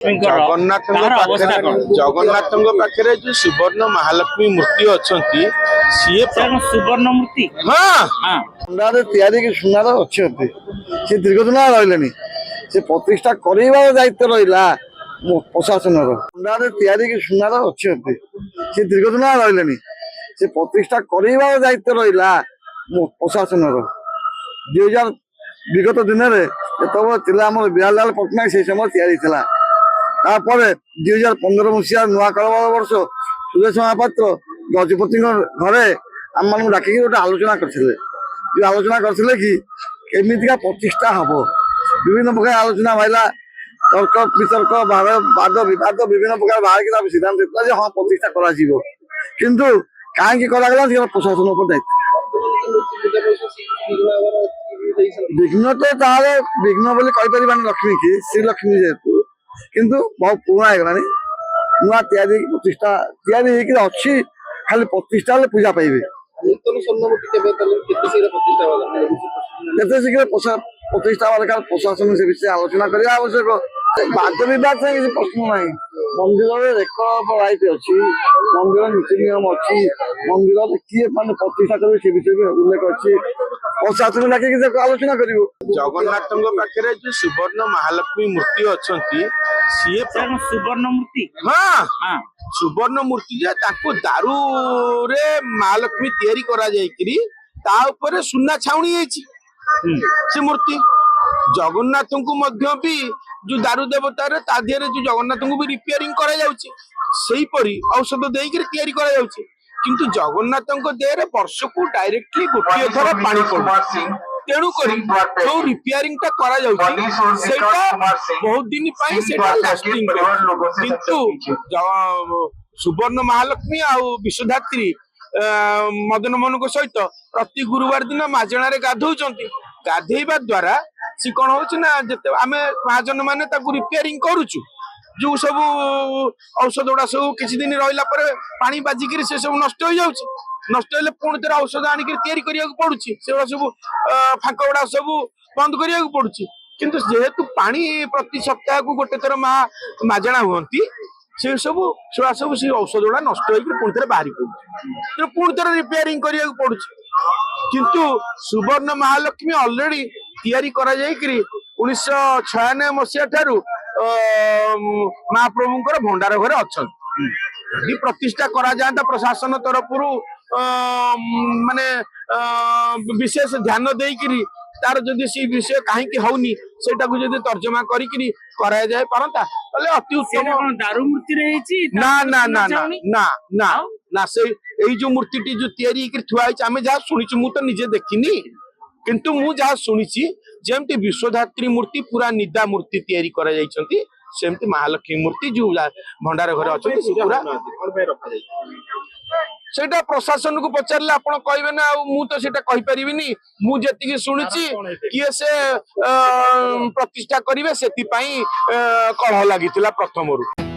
जगन्नाथ पाखे जो सुवर्ण महालक्ष्मी मूर्ति अच्छा सी सुवर्ण मूर्ति सुनार या सुनार अच्छे सी दीर्घ दिन रही से प्रतिष्ठा कर दायित्व रहा प्रशासन सुनार या सुनार अच्छे सी दीर्घ दिन रही से प्रतिष्ठा कर दायित्व रहा प्रशासन 2000 विगत दिन में जो बिहारलाल पट्टनायक से समय या 2015 मसीहा नुआ कलवर वर्ष सुरेश महापात्र गजपति घरे आम मान डाक गोटे आलोचना करते जो आलोचना करते कि केमिका प्रतिष्ठा हम विभिन्न प्रकार आलोचना भाईला तर्क वितर्क वाद विवाद विभिन्न प्रकार बाहर सिद्धांत देता हाँ प्रतिष्ठा कर कहीं कराला प्रशासन दायित्व विघ्न तो तार विघ्न बोली लक्ष्मी की श्रीलक्ष्मी जेहेतु किंतु बहुत पुराना है नुआ प्रतिष्ठा अच्छी खाली प्रतिष्ठा पूजा पाइबे शीघ्र प्रतिष्ठा प्रशासन से विषय आलोचना करने आवश्यक वाद विवाद से किसी प्रश्न ना मंदिर रेकर्ड राइट अच्छी मंदिर नीति नियम अच्छी मंदिर किए मान प्रतिष्ठा कर विषय उल्लेख अच्छी प्रशासन लागे आलोचना कर जगन्नाथ पाखे जो सुवर्ण महालक्ष्मी मूर्ति अच्छा सी सुवर्ण मूर्ति सुवर्ण मूर्ति दारू रे महालक्ष्मी तैयारी करा जाए सुना छाउनी से मूर्ति जगन्नाथ को भी जो दारू देवतार जो जगन्नाथ को भी रिपेयरिंग करा जाउछि औषध देकर तैयारी करा जाउछि किंतु जगन्नाथ देह वर्ष को डायरेक्टली गोटे थर पानी पड़े तेणु जो रिपेयरिंग करा बहुत दिन लास्टिंग किंतु सुवर्ण महालक्ष्मी आ विश्वधात्री मदन मोहन सहित प्रति गुरुवार दिन माजणा गाधौଛନ୍ତି गाधेवा द्वारा सी कौन हो आम महाजन मैंने रिपेयरिंग करुचु जो सब औषध गुड़ा सब किसी दिन रहा पानी बाजिक से सब नष्ट हो जाऊँ नष्ट हेल्ले पुणी थे औषध आनिक या पड़ुची से सब फाक गुड़ा सब बंद करा पड़ुची किंतु जेहेतु पानी प्रति सप्ताह को गोटे थर माजणा हुंती से सब छुआ सब से औषध गुड़ा नष्ट होकर पुणी थे बाहरी पड़ुची पुणी थे रिपेयरिंग करा पड़ुची किंतु सुवर्ण महालक्ष्मी ऑलरेडी तैयारी करा जायकरी 1996 मसीहा ठारू महाप्रभुंकर भंडार घरे अच्छा प्रतिष्ठा करा जाता प्रशासन तरफ माने विशेष ध्यान देकरी तार जदि सी विषय कहीं होनी सेटा को जदि तर्जमा करी करा जाय पारंता तले अति उत्तम दारू मूर्ति रही ना ना ना ना ना ना ना से एई जो मूर्तिटी जो तैयारी कर थुआ आमे जहाँ शुणी मु तो निजे देखिनी किंतु मु जहाँ शुणी जमती विश्वधात्री मूर्ति पूरा निदा मूर्ति तैयारी करा जाइछंती सेमती महालक्ष्मी मूर्ति जो भंडार घरे अच्छे पूरा सेटा प्रशासन को पचारे आप कहे ना मु तो सेटा कहि परिबिनी मु जेतिकी शुणिछि किए से प्रतिष्ठा करिवे सेति पई कलह लागितिला प्रथमरु।